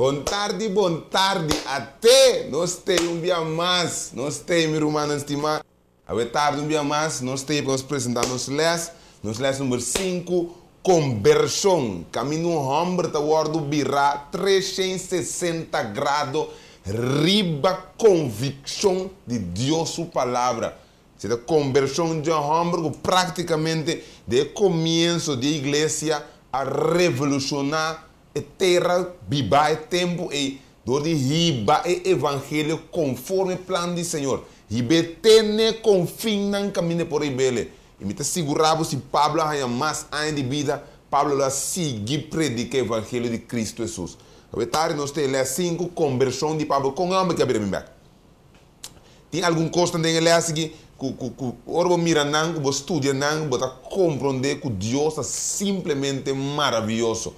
Bom tarde. Até nós temos um dia mais. Nós temos, meu irmão, estimado. A tarde, um dia mais. Nós temos para apresentar nos les número 5, conversão. Caminho hombre, está o birra 360 graus. Riba convicção de Deus, sua palavra. A conversão de um homem praticamente de começo da igreja a revolucionar a terra, viva o tempo e do de riba o evangelho conforme o plano do Senhor. Ribe tene confina no caminho por rebelde. E me segurava se Pablo há mais anos de vida, Pablo lá seguir predicar o evangelho de Cristo Jesus. A tarde nós temos 5 conversão de Pablo com o homem que abriu a tem algum custo em ler assim que orbo mira não, que estudia não, que compreender que Deus é simplesmente maravilhoso.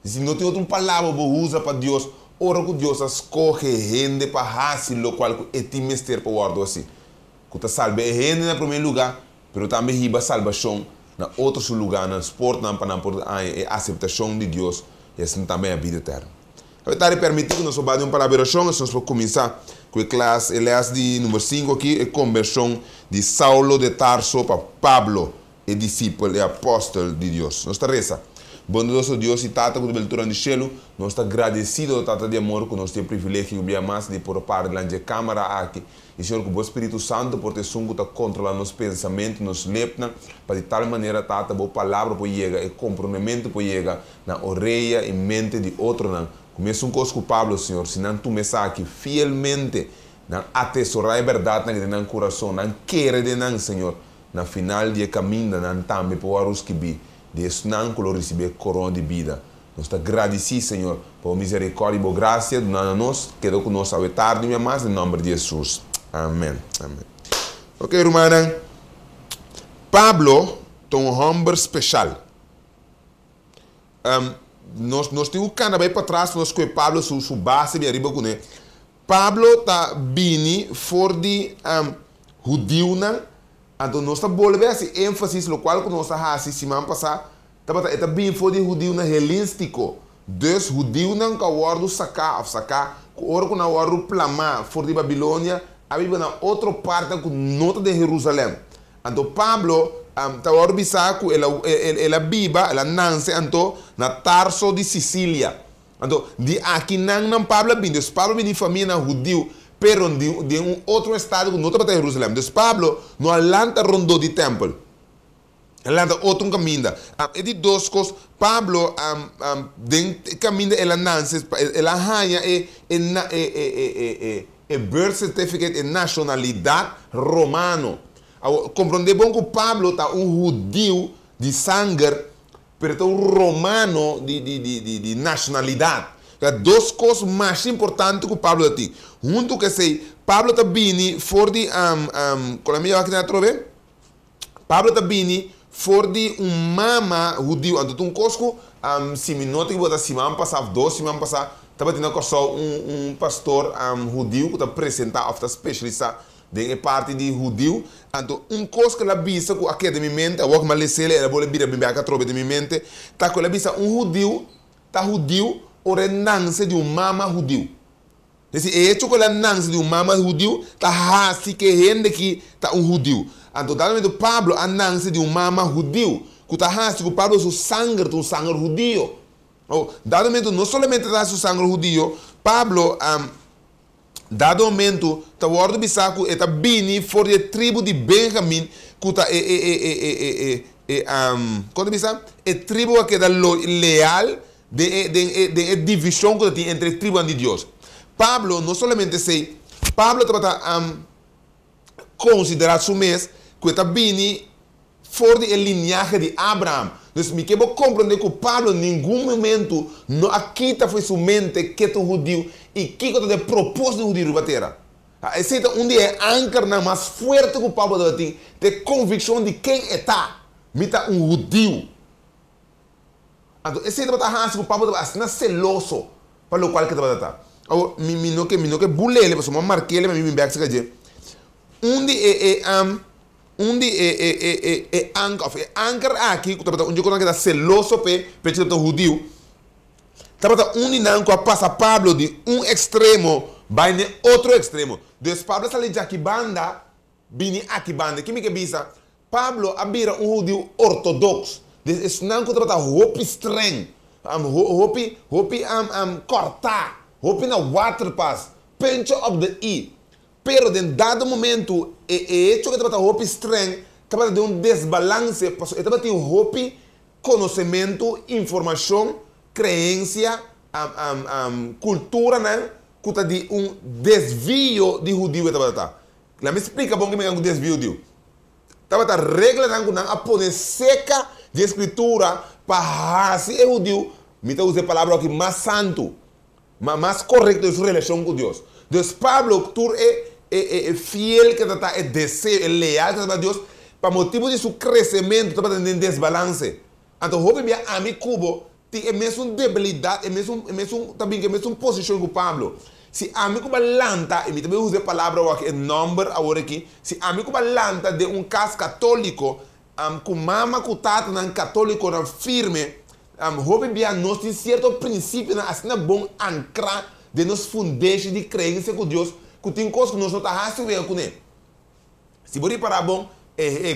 Se não tem outra palavra que usa para Deus, ora que Deus escolhe gente para fazer o qual é o mistério para o guardar assim. Que está salva gente no primeiro lugar, mas também riba salvação na outro lugar, no esporte, na aceitação de Deus e assim também a vida eterna. Eu estou permitindo que nós vamos para a oração, nós vamos começar com a classe, de número 5 aqui, a conversão de Saulo de Tarso para Pablo, o discípulo e apóstolo de Deus. Nós estamos rezando. Bondoso Deus e Tata, com a abertura do céu, nós estamos agradecidos, Tata de amor, que nós temos o privilégio de mais de por parte da câmara aqui. E Senhor, que o Espírito Santo, por ter sungo, está controlando os pensamentos, nos lepna, para de tal maneira, Tata, a palavra pode chegar, o comprometimento pode chegar na orelha e mente de outro. Começa coisa com o Pablo, Senhor, se não tu me aqui fielmente, não atesourar a verdade no coração, não querer de não, Senhor, na final de caminho, não também para os que vi, de não receber corona de vida. Nós estamos agradecidos, Senhor, por misericórdia e por graça, donando nós, quedou conosco a tarde, minha mais, em nome de Jesus. Amém. Amém. Ok, irmã, Pablo é um homem especial. Nós temos que andar para trás, nós com Pablo, sua base, de arriba com ele. Pablo está vindo fora de judeu, então nós estamos voltando esse ênfase, no qual nós estamos semana passada, está vindo fora de judeu helênistico. Dos judeus não que o ordo sacar, o ordo na ordo plamar fora de Babilônia, havia na outra parte que não de Jerusalém. Então Pablo está ordo bisaco, ela biba, ela nasce então na Tarso de Sicília. Então de aqui não Pablo vindo, Pablo vindo de família judeu, pero de outro estado que não está para Jerusalém. Então Pablo no alanta rondou de templo. Alanta outro caminho. E de duas coisas, Pablo de caminho ela nasce, ela ganha birth certificate e nacionalidade romano. Compreender bom que Pablo está judeu de sangue, mas está romano de nacionalidade. Duas coisas mais importantes que Pablo tem. Junto que sei, Pablo está vindo fora de qual é a minha aqui na trove? Pablo está vindo fora de mama judeu. Então cosco se me nota que vou dar semana passada, 2 semanas passadas, estava tendo um pastor judeu que está apresentando, está especialista de parte de judeu. Então coisa que ela visa com aqui de minha mente, a outra malesele, ela pode vir a minha casa trove de minha mente, tá com ela visa judeu, tá judeu, ou renance de mama judeu. Esse hecho que ela nasce de mama judeu, tá assim que rende que tá judeu. Então dado Pablo a nasce de mama judeu, que tá assim que Pablo seu sangue judeu. Dado momento não somente tá seu sangue judeu, Pablo dado momento tá ordo bisaco eta bini for de tribo de Benjamim, que tá quando bisa é tribo que da leal de divisão que tem entre tribos de Deus. Pablo não somente sei, Pablo está considerado su mês que está vindo fora da linhagem de Abraão. Então, me quero compreender que Pablo em nenhum momento não aqui foi sua mente que é judeu e que está de propósito judeu na terra. Esse é um dia âncora mais forte que Pablo tem, de convicção de quem está, me está judeu. Então, esse é o Pablo está celoso para o qual que está. Mi no que bulele, mas uma marquele, mas me back se caje. Anchor aqui, que está celoso pe judeu. Tabata uninan com passa Pablo de extremo vai no outro extremo. Deus Pablo sale de aqui banda, bini aqui banda. Que me que bisa? Pablo abira judeu ortodoxo. Des não que tabata hopi streng, hopi cortar, hopi na water pass, pencho of the e. Pero em dado momento hecho que tabata hopi streng, tabata de desbalance, passo tabata hopi conhecimento, informação, crença, cultura, né? Que de desvio de judeu. Lá me explica bom que me desvio de tabata regra não a poner seca de escritura para se é judeu, me tá usando a palavra aqui mais santo, mais correto de sua relação com Deus. Deus Pablo tu é fiel que tá é desejo, é leal a Deus, para motivo de seu crescimento, tá tendo desbalance. Então, houve minha amigo Cubo, tem a mesma debilidade, também a mesma posição que o Pablo. Se amigo balanta, e também usa a palavra aqui, number agora aqui, se amigo balanta de caso católico, com mama com tata não católico não firme, houve minha nós tem certo princípio, assim é bom ancrar de nos fundamentos de crença com Deus, que tem coisas que nós não está recebendo com ele. Se você parar bom,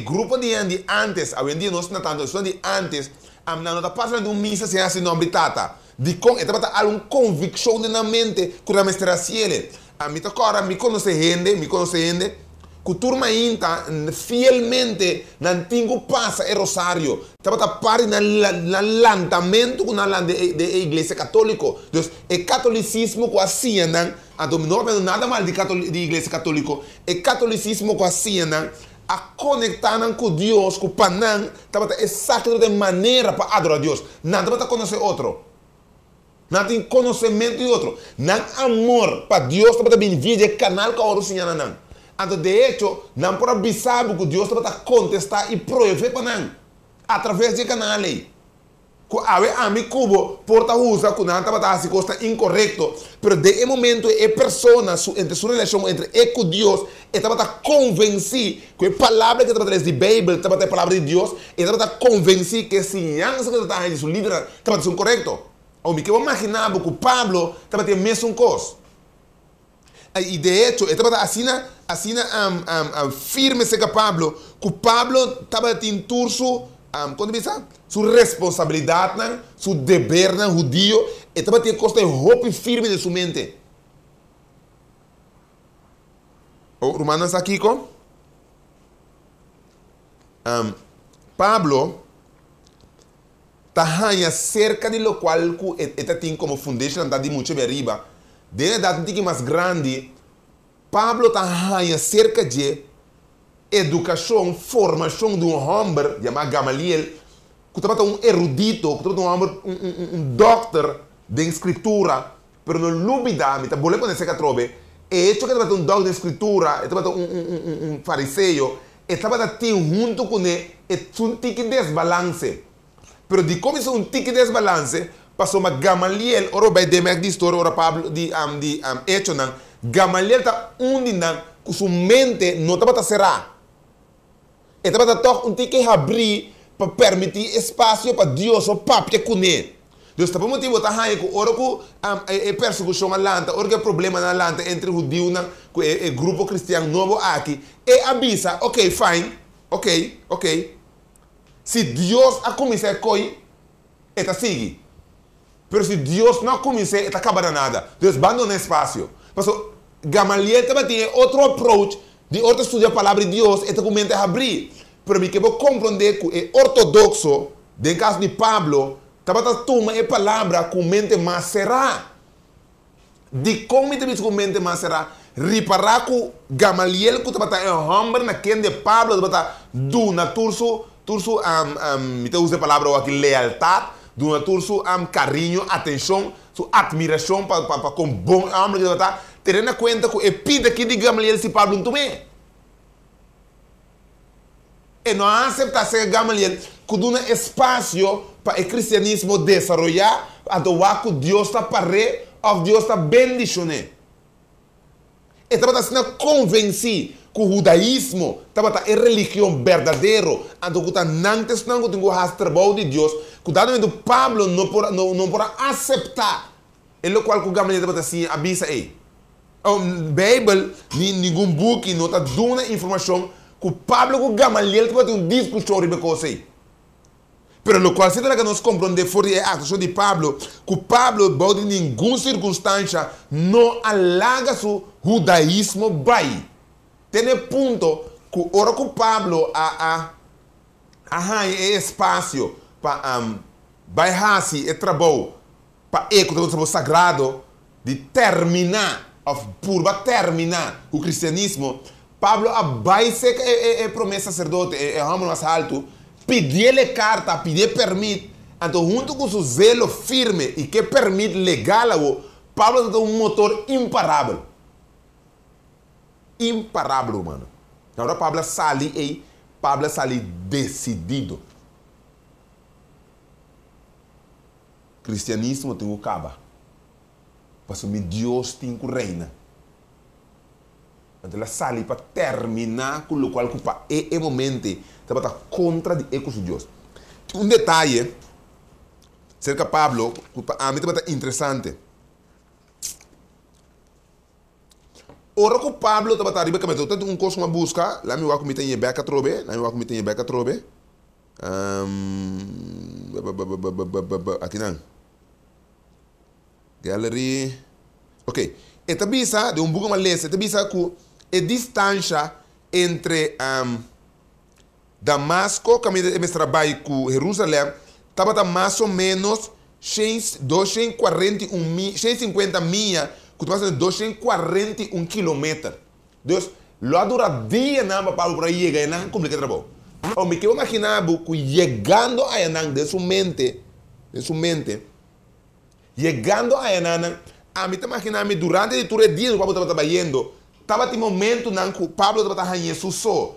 grupo de antes, hoje em dia nós não estamos de antes, não está passando de missa sem esse nome tata. De com, está alguma convicção na mente que a mestra ciele. A mim agora me conhece gente, que turma inta fielmente na antigo passa é rosário. Está pari na lantamento com a igreja católica. Então, é catolicismo que assim não, não é nada mal de igreja católica. É catolicismo que assim não. A conectar com Deus, com o Panam, é exato de maneira para adorar a Deus. Não está conhecer outro. Não tem conhecimento de outro. Não amor para Deus, está bem via canal que a hora senhora não. Então, de hecho, não pode avisar que Deus está contestar e prover para não. Através de canal aí. Que a mim cubo porta usa que não está assim costa incorreto, pero de momento é persona entre sua relação entre com Deus estava convencido que a palavra que está de Bíblia estava a palavra de Deus estava convencido que se não se está aí seu líder estava sendo correto. Ou me que eu imaginava que o Pablo estava tendo mesmo coisa. E de hecho estava assim firme se que Pablo estava tendo turso quando pensa sua responsabilidade, seu dever judeu, estava tendo costa roupa firme de sua mente. O Romanos aqui com Pablo está cerca de lo qual está tem como fundação da de muito beriba. De idade que mais grande, Pablo está cerca de educação, formação de homem chamado Gamaliel, que estava erudito, que estava doctor de escritura, mas não dúvida, me está bolando com esse que trove, e hecho que estava doctor de escritura, estava fariseu, estava junto com ele, um tique desbalance. Mas de como isso tique desbalance, passou uma Gamaliel, ora vai demek de história, ora Pablo de hecho não, Gamaliel está com sua mente não estava cerrada. Estava a tique abrir para permitir espaço para Deus ou papo com ele. Deus está por motivo tá aí que ora que perseguição alanta, ora que problema na alanta entre judeu e grupo cristiano novo aqui, e avisa, ok, fine, ok. Se Deus a começar a coi, está sigue. Mas se Deus não começar, está acabando nada. Deus abandona espaço. Porque Gamaliel também tem outro approach de outro estudar a palavra de Deus e começa a abrir. Mas me que vou compreender que é ortodoxo, no caso de Pablo, estava toma a palavra com mente mais será. De como me com mente mais será? Reparar que Gamaliel que estava em homem na quem de Pablo estava do na turso me usa a palavra aqui lealtade, do na turso carinho, atenção, sua admiração para com bom homem que estava tendo conta que é pida que de Gamaliel se Pablo também. E não aceita ser Gamaliel que dá espaço para o cristianismo desenvolver, então que Deus está paré, ou Deus está bendicionando. E estava sendo convencido o judaísmo é religião verdadeira. Então, que nantes não que tem o trabalho de Deus, que dado Pablo não pode aceitar. É o qual que o Gamaliel está assim, avisa aí. A Bíblia, nenhum book, não está dando informação que Pablo e Gamaliel tem uma discussão sobre coisa aí. Pero lo qual se que nós compreendemos foi a ação de Pablo, que Pablo, em nenhuma circunstância, não alaga seu judaísmo vai. Tem ponto que ora que Pablo espaço para baixar-se e trabalho para o trabalho sagrado de terminar, terminar o cristianismo. Pablo abaixa a promessa sacerdote, é o mais alto, pedir-lhe carta, pedir permite, então junto com seu zelo firme e que permite legal, Pablo tem um motor imparável. Imparável, mano. Agora Pablo sai decidido. Cristianismo tem que acabar. Mas o Deus tem que reinar. Então ela sai para terminar com o qual é o momento está contra de ecos de Deus. Um detalhe cerca de Pablo, a mim é interessante. Ora que Pablo estava arriba que eu tenho curso uma busca, lá me vai comitar em Beca Trobe, aqui não. Gallery. Ok. Esta visa de book uma lesa, esta visa que a distância entre Damasco, caminho de trabalho com Jerusalém, estava mais ou menos 150 milhas, que tu fazendo 241 quilômetros. Deus, lá dura dia para Pablo para chegar e não complica o trabalho. Eu me quero imaginar que chegando a Yanan de sua mente, chegando a Yanan, a mim te imaginar durante todo o dia que Pablo estava trabalhando, estava em momento que Pablo estava trabalhando susso,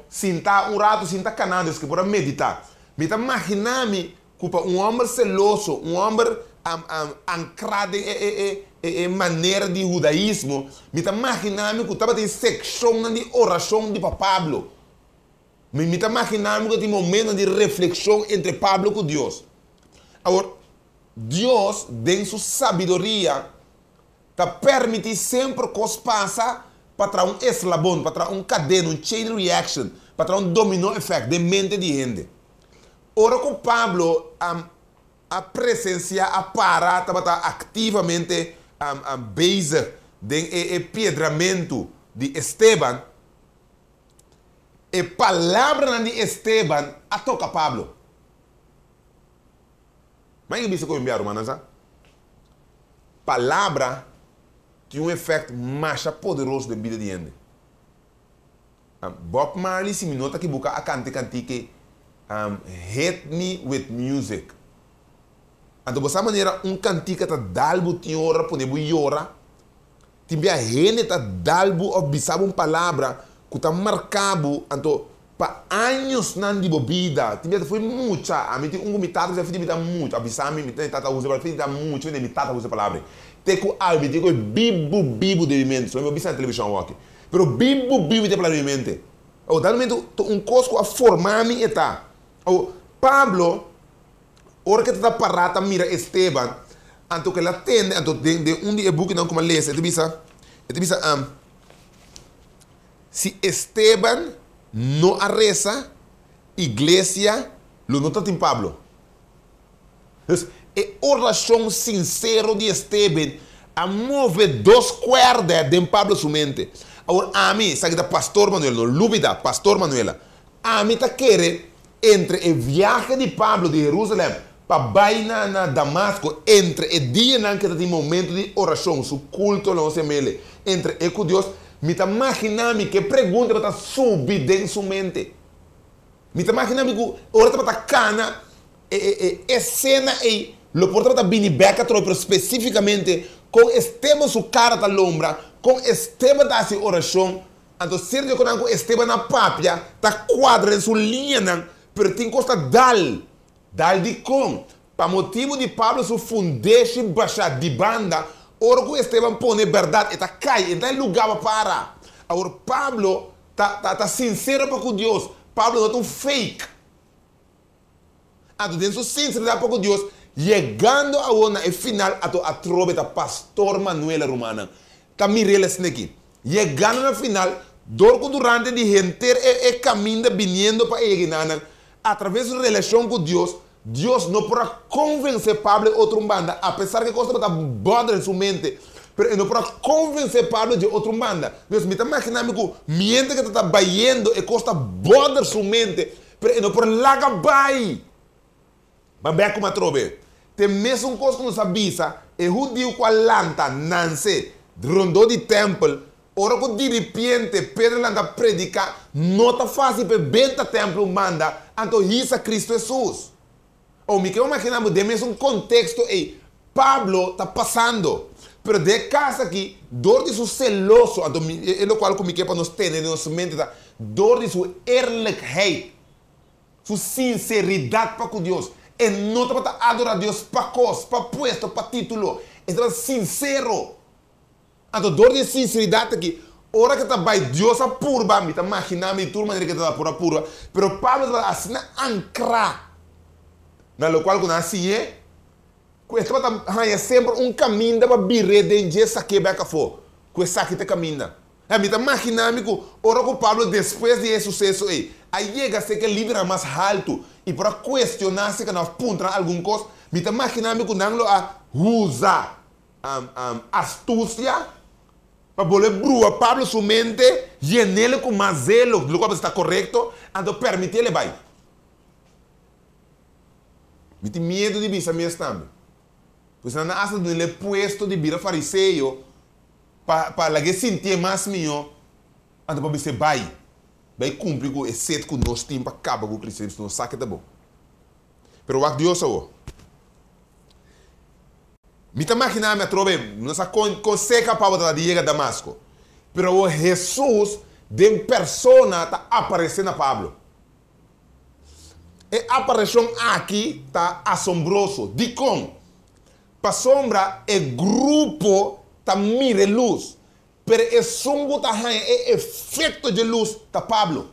sentar rato, sentar canadas que para meditar. Me te imaginar que um homem celoso, um homem ancrado em maneira de judaísmo, me te imaginar que estava em secção de oração de Pablo. Me te imaginar que tem momento de reflexão entre Pablo e Deus. Agora, Deus, em sua sabedoria, permite sempre que coisas passem para um eslabão, para um cadeia, um chain reaction, para um domino effect de mente de gente. Ora que Pablo a presença a para estava ativamente base de pedramento de Esteban, e palavra de Esteban a toca Pablo. Mas que eu enviar, hermanas? Palavra tem um efeito mais poderoso de vida de gente. Bob Marley se me nota que busca a cante que hit me with music. Então, dessa maneira, cantica está dalbo tem hora para poder chorar. Tem a gente está dalbo observar uma palavra que está marcado, então, para anos não de bebida. Tem foi muito. A mim tem mitad já fiz muito. Avisar me tem tata usa para fiz muito, tem mitad usa palavra. Tem que algo, tem que bibo de mente. Só me observar na televisão aqui. Pero bibo de palavra mente. O dado momento coisa a formar me está. O Pablo, hora que está parada mira Esteban, então que ela atende, então de dia book não como lê, ele diz, se Esteban não arresa, igreja lo nota em Pablo. Então, é oração sincera de Esteban a mover duas cordas de Pablo sua mente. Agora, a mim, sabe que pastor Manuel, não lúbida, pastor Manuela, a mim está querendo entre o viagem de Pablo de Jerusalém para baixar na Damasco, entre o dia que está em momento de oração, seu culto, não sei mele, entre ele com Deus, me está imaginando que pergunta para subir dentro de sua mente. Me está imaginando que ora para cana, cena e lo porta para binibeca pero especificamente com Esteban sua cara da lombra, com Esteban da sua oração, então certo que com Esteban na papia, está quadra em sua linha, pero tem costa dal de com, para motivo de Pablo su fundeixe baixa de banda, ora que Esteban põe verdade, eta cai, então lugar para. Agora, Pablo tá sincero para com Deus. Pablo não é um fake. Então, tem sua sinceridade para com Deus. Chegando a final, a trove da pastor Manuela Romana. Tá mirando assim aqui. Chegando na final, durante de gente caminho vindo para ele. Através da relação com Deus, Deus não pode convencer Pablo de outra banda, apesar que a coisa está boa em sua mente. Mas não pode convencer Pablo de outra banda. Deus me está imaginando que mientras que está baiando, a coisa boa em sua mente, mas não pode largar bai. Mas bem como a trove. Tem mesmo coisa que nos avisa, é judeu com a lanta, Nancy, rondou de templo, ora que de repente Pedro anda predicar, não está fácil para benta templo manda, então isso é Cristo Jesus. Ou me quero imaginar, de mesmo contexto, Pablo está passando, mas de casa aqui, dor de seu celoso, então é o qual me quero para nós ter em nossa mente, dor de sua eerlijkheid, sua sinceridade para com Deus. E não está para adorar a Deus para coisa, para puesto, para título. Está sincero. Então, dor de sinceridade aqui. Ora que está vai Deus a purba, me está imaginando a turma que está pura purba. Pero Pablo está assim ancrar. Na lo qual quando assim é, está sempre caminho para vir de essa que vai cá fora. Com essa que está caminhando. Me está imaginando que ora que Pablo depois de esse sucesso aí chega a ser que livra mais alto e para questionar se que não aponta alguma coisa, me está imaginando que não usa astúcia para poder brua Pablo sua mente e ele com mais zelo, do qual está correto, então permitir ele vai. Me tem medo de vista mesmo também. Pois não há de ele puesto de vira fariseu para que sentir mais melhor, então para você vai cumprir com esse que nós temos para acabar com o cristianismo, não sabe que é bom. Pero o que Deus é me está imaginando, me trove, não sabe consegue para chegar a Damasco. Pero o Jesus de persona está aparecendo a Pablo. E a aparição aqui está assombroso. De como? Para sombra, o grupo está mira luz. Pero o som está é efeito de luz da Pablo.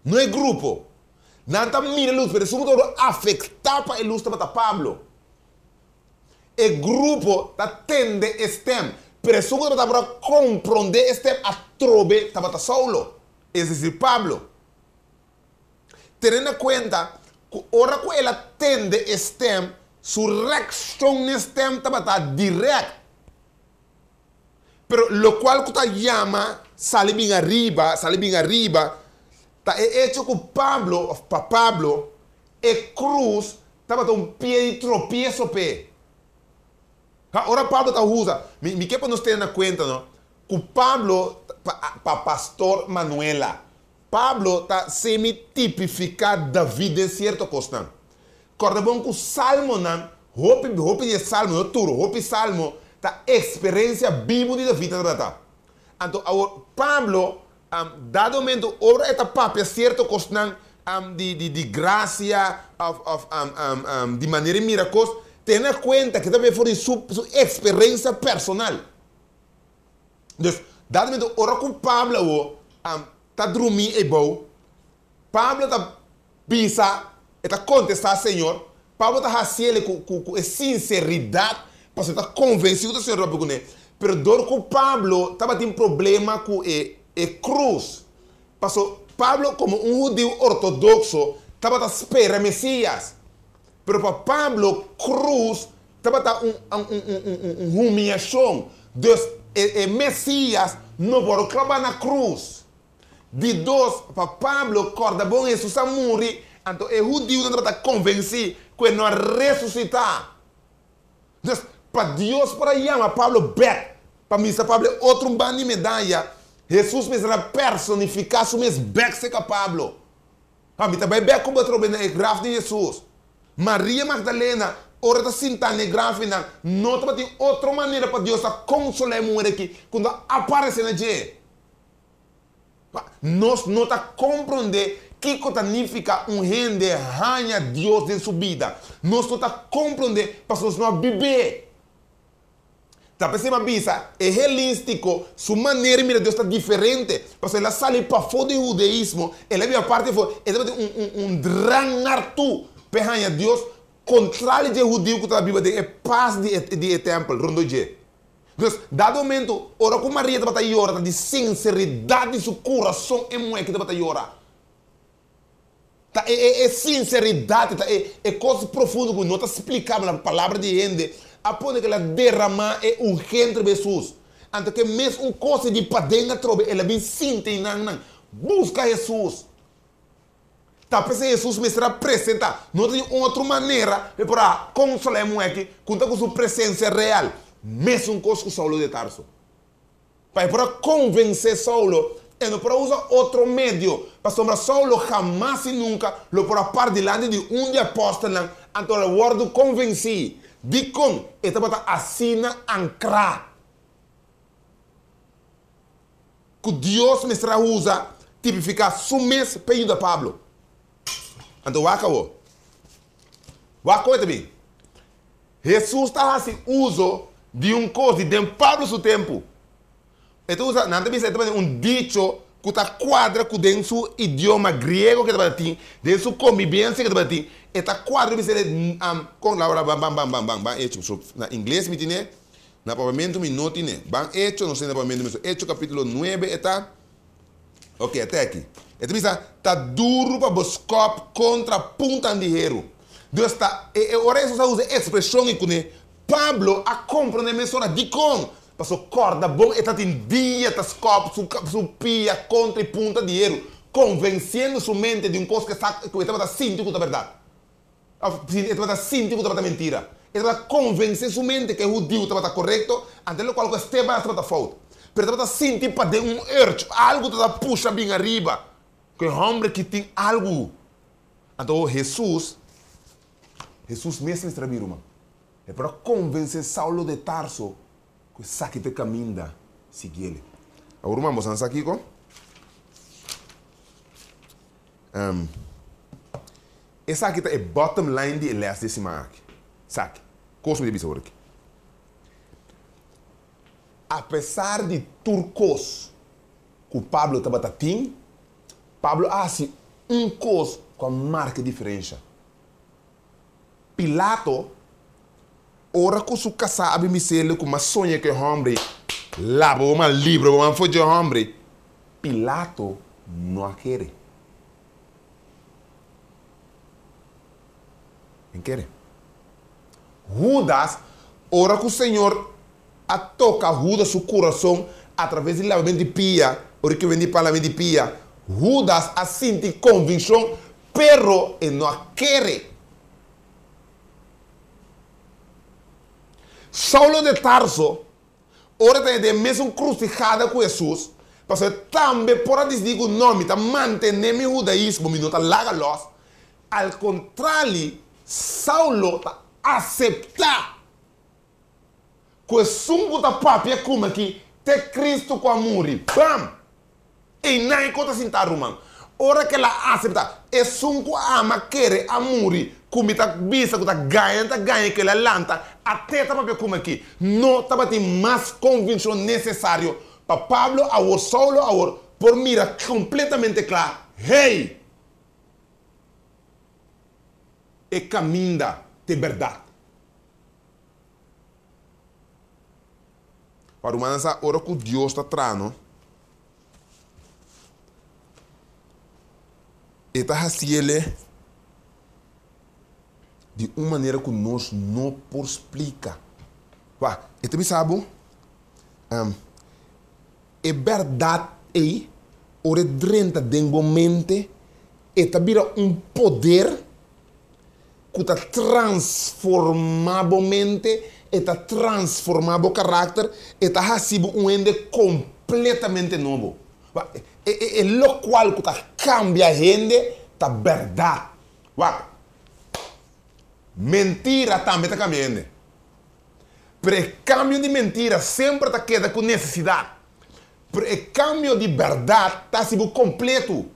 Não é grupo. Não está mira luz, pero o som está afetar para a luz da Pablo. O grupo está tende estem, pero o som está para compreender estem a trove está solo. É decir, Pablo. Tendo em conta que ora que ela tende estem, sua reação estem está direta. Pero lo cual que llama sale bien arriba, está hecho que Pablo, cruz, estaba un pie de tropiezo pe. Ahora Pablo está usa, me que para nos tener en cuenta, ¿no? Que Pablo, para pastor Manuela, Pablo está semi-tipificado David en cierto costa. Corre bom que o salmo, não, hope de salmo, não turo, hope salmo, a experiência viva de David. Então, Pablo, dado momento, obra esta papel certo costan de graça, de maneira miraculosa, tenha conta que também foi sua experiência personal. Então, dado momento, ora com Pablo, está dormindo e bom, Pablo está pisa, está contestar ao Senhor, Pablo está fazendo com sinceridade, para você estar convencido do Senhor vai com ele. Pero dor com Pablo estava tendo problema com a cruz. Passou Pablo como judeu ortodoxo estava esperando o Messias. Pero para Pablo cruz estava uma humilhação. Deus, o Messias não pode clavar na cruz. De dois, para Pablo corda bom Jesus a morrer. Então o judeu não estava convencido que ele não ressuscitar. Deus, para Deus para chamar Pablo back, para mim Pablo outro bando de medalha, Jesus me será personificar o mesmo back seca Pablo. A mim também back como outro bem grafo de Jesus. Maria Magdalena, ora está sentando grafo não está tem outra maneira para Deus a consolar a mulher aqui quando aparece na gente. Nós não está compreender que significa gente ganha Deus em sua vida. Nós não está compreender para nós não viver. Tá pensando bisa, é helístico, sua maneira de Deus está diferente. Porque ela sai para fora do judaísmo, ela vê a parte fora, ela tem um dranartu, perranha Deus, contrário de judeu que está na Bíblia, é paz de templo, rondo de. Então, dado momento, ora com Maria está a chorar, de sinceridade de seu coração, é mulher que está a chorar. É sinceridade, é coisa profunda que não está explicando na palavra de gente. A ponto que ela derramar é urgente para Jesus. Então que mesmo uma coisa de padena trobe, ela vem sinta e não. Busca Jesus. Tá pensando Jesus me será apresentar. Não tem outra maneira para consolar a mulher que conta com sua presença real. Mesmo coisa que Saulo de Tarso. Para convencer Saulo, ele não para usar outro meio. Para sombrar Saulo jamais e nunca lo para par delante de de apóstolo. Então o word convenci. Dicon, esta bata assina ancrar. Que Deus me será usa tipificar sumes peito de Pablo. Então, acabou. Acabou também. Jesus está assim, uso de coisa de Pablo seu tempo. Então, usa, não tem dicho que está quadra com dentro seu idioma grego que está tem, dentro sua convivência que está tem. Eta quadro me sele com Laura bam hecho na inglês me tiene na papiamento me não tiene bam hecho não sei na papiamento me hecho capítulo 9 eta ok até aqui eta bisa tá duro para buscar contra punta de hero Deus está ora isso usa expressão e com Pablo a compreender mesora de com passou corda bom eta tem dia tá scop su pia contra punta de hero convencendo sua mente de coisa que está sentindo que é verdade. Ele está sentindo que está mentira. Ele está convencer sua mente que o judeu está correto, ante o qual o Esteban está falta. Mas ele está sentindo para dentro urge, algo está puxa bem arriba. Que o homem que tem algo. Então Jesus mesmo está vindo, irmão. É para convencer Saulo de Tarso que saque de caminho, seguir ele. Agora, irmão, vamos aqui com. Essa aqui é bottom line de Elias desse aqui. Saque. Coisa de bisou aqui. Apesar de turcos que o Pablo estava tendo, Pablo assim coisa com marca diferente. Pilato, ora que su casa abre misele com uma sonha que homem lava uma livro, uma folha de homem. Pilato não quer. Quer? Judas, ora que o Senhor toca Judas seu coração através do lavamento de pia, ora que vem de parlamento de pia. Judas assim tem convicção, pero ele não quer. Saulo de Tarso, ora tem de mesmo crucificada com Jesus, porque também por dizer que o nome está mantendo o judaísmo, mas não está larga-los. Ao contrário, Saulo aceita que o sungo da papia como aqui te Cristo com amor. Bam! E não encontra sentar, irmão. Ora que ela aceita, é sungo ama querer amor, como tá bisa que tá ganha que ela lanta, até tá papia como aqui. Não tá ter mais convicção necessário para Pablo, a Saulo, a por mira completamente claro. Hey! É caminho de verdade. Para uma nessa hora que Deus está trazendo, ele está fazendo de uma maneira que nós não podemos explicar. E também sabe, é verdade aí, ora dentro de momento, e também poder que está transformado mente, está transformado caráter, está fazendo ende completamente novo. É o qual que está cambia a gente, está verdade. Mentira também está cambiando. Mas o cambio de mentira sempre está queda com necessidade. Mas o cambio de verdade está sendo completo.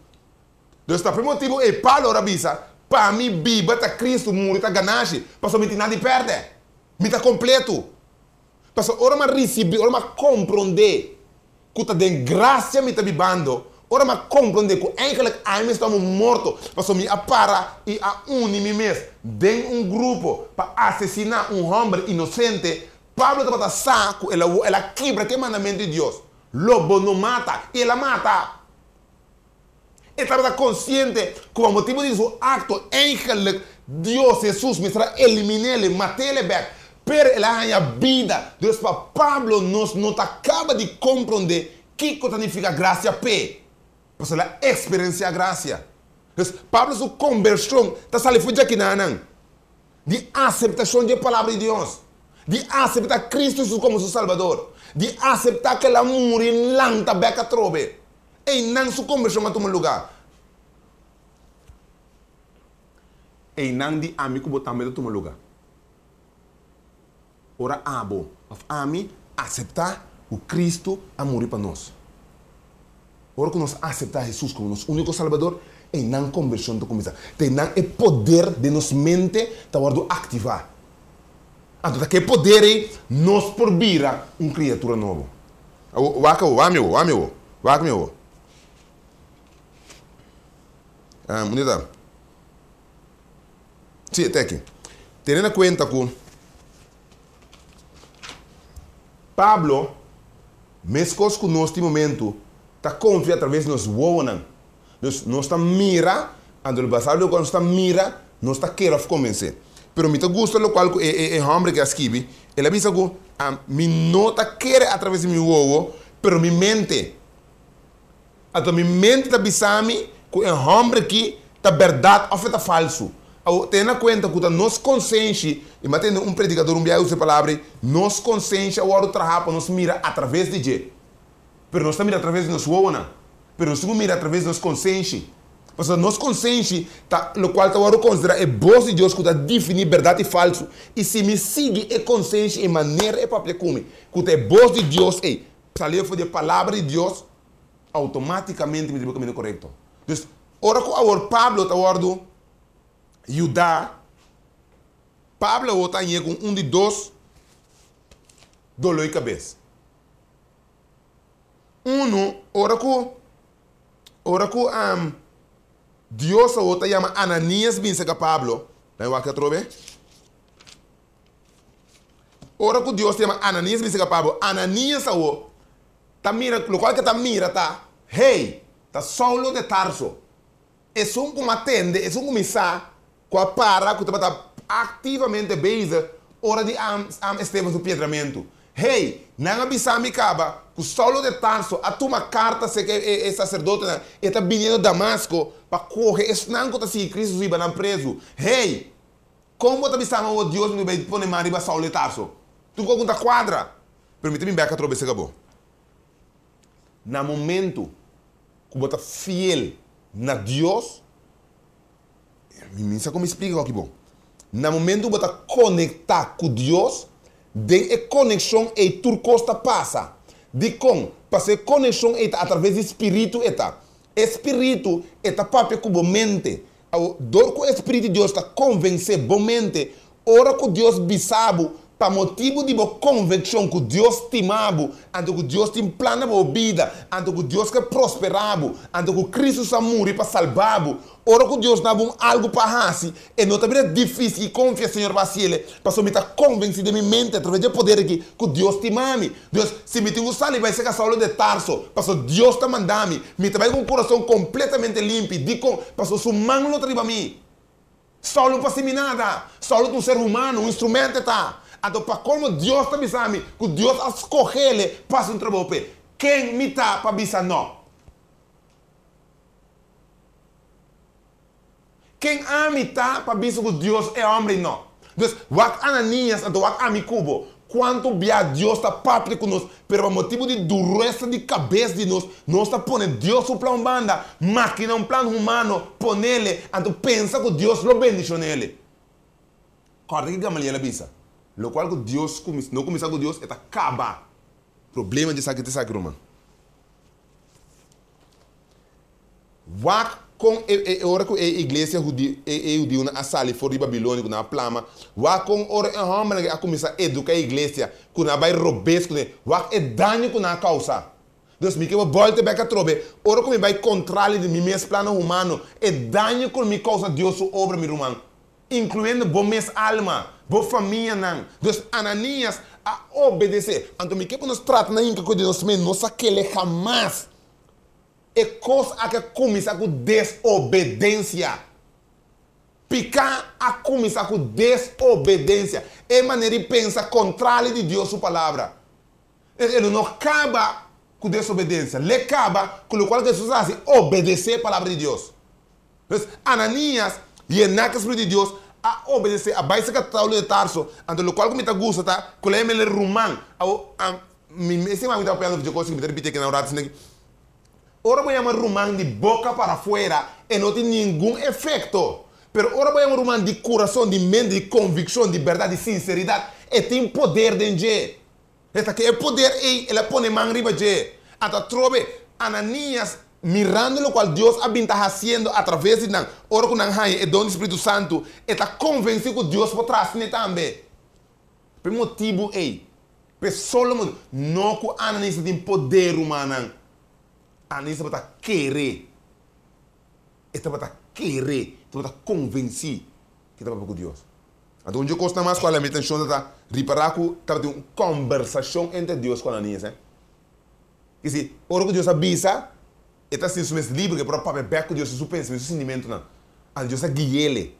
Então, o motivo é Paulo rabisa. Para mim, Bíblia está Cristo, morre, está ganagem. Para só me nada de perde. Me está completo. Parce ora ma receber, ora ma compreender. Que den graça me tá bibando. Ora ma compreender que eigenlijk aí estamos mortos. Parce me apara e a me mes den grupo para assassinar homem inocente. Pablo está para saco, ela quebra que mandamento de Deus. Lobo não mata, ela mata. Ele estava consciente que o motivo de seu acto, eigenlijk, Deus, Jesus, me será eliminar ele, matar ele back. Pero ele ganha vida. Deus, para Pablo, não acaba de compreender que significa graça P. Porque ele experiencia a graça. Então, Pablo, sua conversão, está saindo aqui na Anang. De aceitação da palavra de Deus. De aceitar Cristo Jesus como seu Salvador. De aceitar que ele morre em lanta beca trobe. E não sua conversão a tomar lugar. E não de amigo botar tomar lugar. Ora abo, of ami, aceitar o Cristo a morrer para nós. Ora que nós aceitar Jesus como nosso único Salvador, e não conversão do começar. Tem não é poder de nos mente tá guardo ativar. Então que poder é nos porvira criatura novo. Waka meu. Unida. Sim, até aqui. Tendo em conta que Pablo, mesmo que nós neste momento, está confiando através de nós wonan. Nós está mira, ando o passado quando está mira, nós está querendo convencer. Pero me gusta lo qual é homem que escreve, ele avisa que me nota quer através de meu ovo, pero mi mente, então mi mente está bisami que é homem que está verdade ou está falso. Tenha conta que nós consciência, e matando predicador dia usa a palavra, nós consciência o outro trabalho nos mira através de Deus. Pero nós mira através de nós woana, pero nós mira através de nós consciência. Porque nós consciência, o qual está agora considera é voz de Deus que está definir verdade e falso. E se me sigue é consciência e maneira é para comer, que é voz de Deus é, salir foi a palavra de Deus, automaticamente me deu o caminho correto. Então, ora que agora Pablo está agora Judá, Pablo está aí com de dois dolor de cabeça. Ora que Deus está chama Ananias vinha a Pablo, não é o que trove? Ora que Deus chama Ananias vinha a Pablo, Ananias está mira, o qual que está mira tá, hey, está Saulo de Tarso. É um como atende, é um como está com a para que está ativamente bezig hora de Estevão do piedramento. Hey, não abisami caba que Saulo de Tarso a uma carta se que é sacerdote está vindo Damasco para correr esse não que está se Cristo iba na preso. Hey, como está abisami o Deus me vai pôr mariba Saulo de Tarso? Tu conta quadra. Permite-me ver que trobe se acabou. Na momento que você fiel na Deus, me como explica aqui bom. No momento que você conectar com Deus, de a conexão e tua costa passa. De com, para a conexão é através do Espírito Espírito é papel com a mente. Dor com o Espírito de Deus está convencer a mente. Ora que Deus bisabo para motivo de boa convicção que Deus te amava, ante que Deus tem plano para a vida, ante que Deus quer prosperar, ante que Cristo se morreu para salvar. Ora que Deus dá algo para fazer, e não é difícil que confie, Senhor Basile, para me estar convencido de minha mente, através do poder que Deus te ama. Deus, se me tem sali, vai ser que Saulo de Tarso, para Deus te mandar, me trabalha com um coração completamente limpo, digo, para sua mão não triba a mim. Saulo não faz nada, Saulo é um ser humano, um instrumento está. Então, para como Deus está avisando, que Deus escolhe ele, passa um trabalho. Quem me está para avisar não? Quem ama está para avisar que Deus é homem não? Então, o Ananias, então o amigo, quanto bem Deus está para conosco, mas por motivo de dureza de cabeça de nós está pondo Deus no plano banda, máquina, um plano humano, põe ele, então pensa que Deus lo bendice nele. Corta que Gamaliel avisa. Lo qual que Deus não começar com Deus é acabar. Problema de saque, Roman. com ora com a igreja judia na sala fora de Babilônia na plama wa com ora em Roma a começar a educar a igreja com na vai robes com wa é dano com na causa Deus me que eu volte bem a trobe ora como vai controlar de mim mesmo plano humano é dano com me causa Deus obra meu irmão incluindo bom mes alma boa família não Deus Ananias a obedecer então me que nos trata na inca com Deus me não saquele jamais é coisa que começa com desobediência. Picar a começar com desobediência. É maneira de pensar contrária de Deus sua palavra. Ele não acaba com desobediência. Ele acaba com o qual Jesus faz obedecer a palavra de Deus. Mas Ananias e na Espírito de Deus a obedecer a baixa catálogo de Tarso. Então o qual me gusta tá com ele romano. Me se vai me dar pelo de coisa que me repite que na hora assim. Ora voy a llamar rumán de boca para afuera y no tiene ningún efecto. Pero ahora voy a llamar rumán de corazón, de mente, de convicción, de verdad, de sinceridad. Y tiene poder de je. Esta que el poder él pone man arriba je. Hasta trove Ananías mirando lo cual Dios está haciendo a través de nan. Ora con nanjai el don del Espíritu Santo. Está convencido que Dios por trás también. Por motivo pero solo no que Ananías tiene poder humano. Ananias está querer. Está querer. Está convencido que está com Deus. Então, eu gosto mais com a minha intenção de reparar que está uma conversação entre Deus com Ananias. Que se, ora que Deus avisa, está sendo livre, que para o papel com Deus, seu pensamento, seu sentimento. Então, Deus guia ele.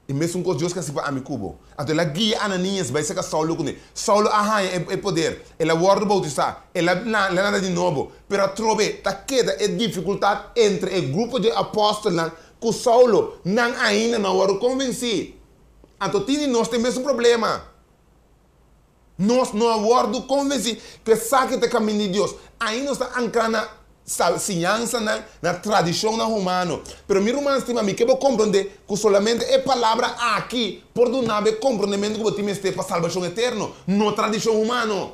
E mesmo com Deus que se vai a mi cubo. Então, ele guia Ananias, vai ser que Saulo com ele. Saulo é poder. Ele guarda o bautizar. Ele nada de novo. Pero trove, tá queda é dificuldade entre o grupo de apóstolos que Saulo não ainda não era convencido. Então, nós temos o mesmo problema. Nós não aguardamos convencido que sabe que é caminho de Deus. Ainda está ancrando ciência na tradição humana. Pero mi romano estima que eu compreender que solamente é palavra aqui por do nave compreendimento que você tem para salvação eterna, não tradição humana.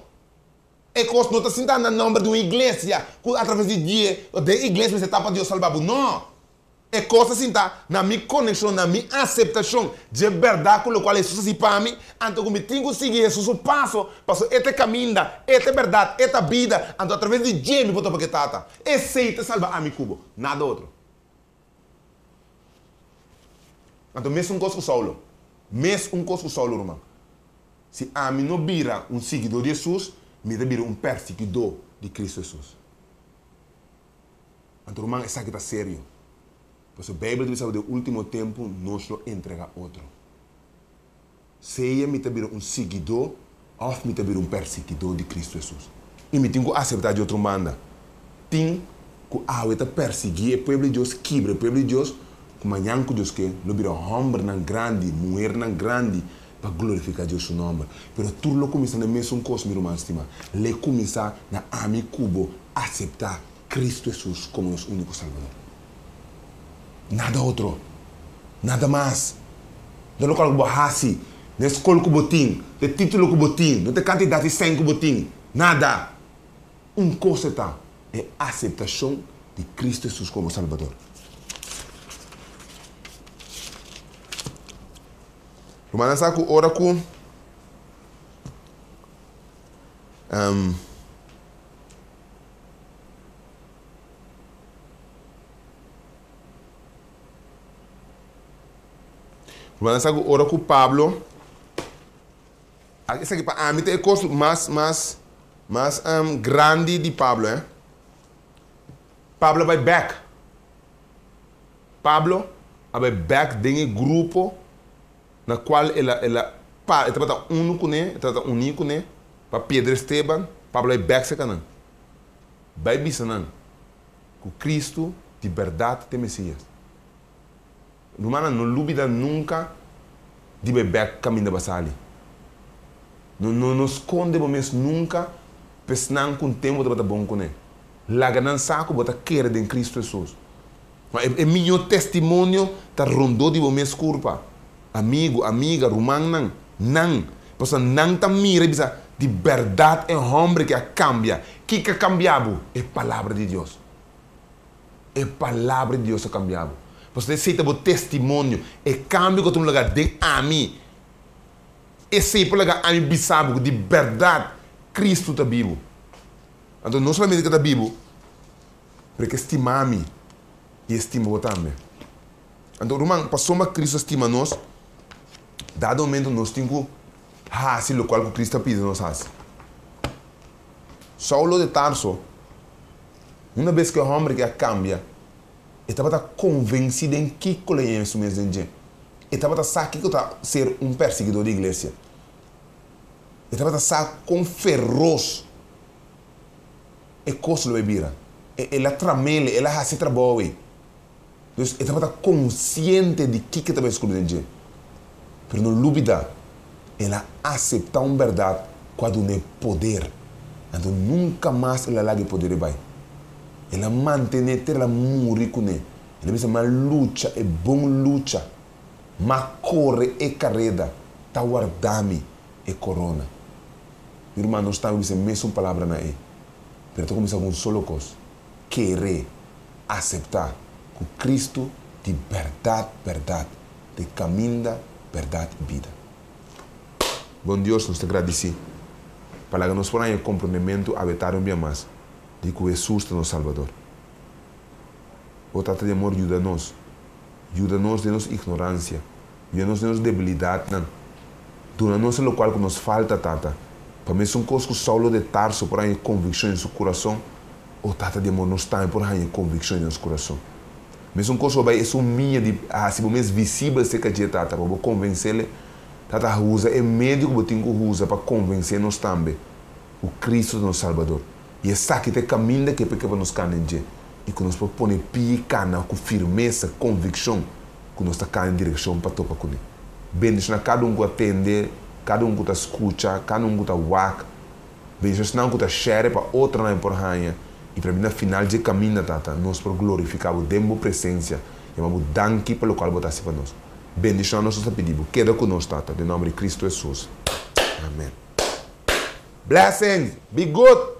É coisa não está sentando no nome de uma igreja, que através de dia, da igreja você está para Deus salvar. Não. É coisa sentar na minha conexão, na minha aceitação de verdade com o qual Jesus se para mim, então que eu tenho que seguir Jesus o passo este caminho, esta verdade, esta vida, então através de dia me botou para que tata. Esse te salva a mi cubo, nada outro. Então mesmo coisa com Saulo, irmão. Se a mim não vira seguidor de Jesus, me vira perseguidor de Cristo Jesus. Então irmão, isso aqui está sério. Porque a Bíblia diz que no último tempo nós lo entrega a outro. Seja me ter seguidor ou me ter perseguidor de Cristo Jesus. E me tenho que aceitar de outra banda. Tenho que a perseguir o povo de Deus, quebra o povo de Deus, como amanhã que Deus quer, não vira homem não grande, mulher não grande, para glorificar Deus o nome. Mas tudo começa na mesma coisa, meu irmão, estima. Ele começa na ami cubo aceitar Cristo Jesus como nosso único Salvador. Nada outro. Nada mais. Não local que você na escola que você tem, título que você tem, não tem quantidade de sangue que você tem. Nada. Coisa está é a aceitação de Cristo Jesus como Salvador. Romana saco ora com Vamos ora com Pablo. Essa aqui para mim é a coisa mais grande de Pablo, Pablo vai back. Pablo vai back de grupo na qual ele trata único, trata único, para Pedro Esteban. Pablo vai back se canan. Vai bisanan. Com Cristo de verdade de Messias. Romana não duvida nunca de beber caminho da basali. Não esconde mesmo nunca, pensando com o tempo de botar bom com ele. La ganância que botar querer em Cristo Jesus. É meu testemunho tá rondou de mesmo culpa. Amigo, amiga, romano não. Porque não tá mira de verdade é homem que cambia. Que cambiado? É a palavra de Deus. É a palavra de Deus que cambiado. Você aceita o testemunho. E cambio que tu lugar de a mim. E sei por lugar a mim bisabo de verdade Cristo está vivo. Então não somente que está vivo, porque estima a mim e estima o também. Então, irmão, passou uma Cristo estima nós, dado momento nós temos que fazer o qual Cristo pede nós fazer. Saulo de Tarso, uma vez que o homem que cambia, estava convencido em que ele é isso mesmo. Estava sabendo que está ser um perseguidor da igreja. Estava sabendo com feroz e coisa bebida. Ela tramele, ela faz trabalho. Então, estava consciente de que estava escondendo. Mas não dúvida, ela aceita uma verdade quando tem poder. Então nunca mais ela larga poder vai. Ela mantém até ela morrer com ele. Ela diz uma luta é bom luta, mas corre e carrega, tá guardando e corona. Irmão, nós estamos dizendo a mesma palavra na e. Mas começar com um solo coisa, querer aceitar que Cristo de verdade, de caminho, verdade e vida. Bom Deus, nos agradecemos. Para que nos ponhamos em comprometimento a vetar um dia mais de que Jesus é nosso Salvador. O Tata de amor ajuda-nos de nossa ignorância, ajuda-nos de nossa debilidade. Dona-nos o qual que nos falta, Tata. Para mim, se um coisa que Saulo de Tarso por aí convicção em seu coração, o Tata de amor nos está por aí convicção em nosso coração. Mas um coisa vai é minha de se o mais visível se que é Tata, para convencer-lhe. Tata usa é médico que tem que usar para convencer-nos também o Cristo é nosso Salvador. E essa que tem caminho que para nos canenje e que nos propõe picana com firmeza, convicção que nos está em direção para tocar com ele. Bendição a cada que atende, cada que escuta, cada que wak. Bendição que share para outra na porranha e para mim na final de caminho Tata nós por glorificar o demo presença e vamos danke pelo qual botasse para nós. Bendição a nossos pedidos. Queda conosco, Tata. Em nome de Cristo Jesus. Amém. Blessings. Be good.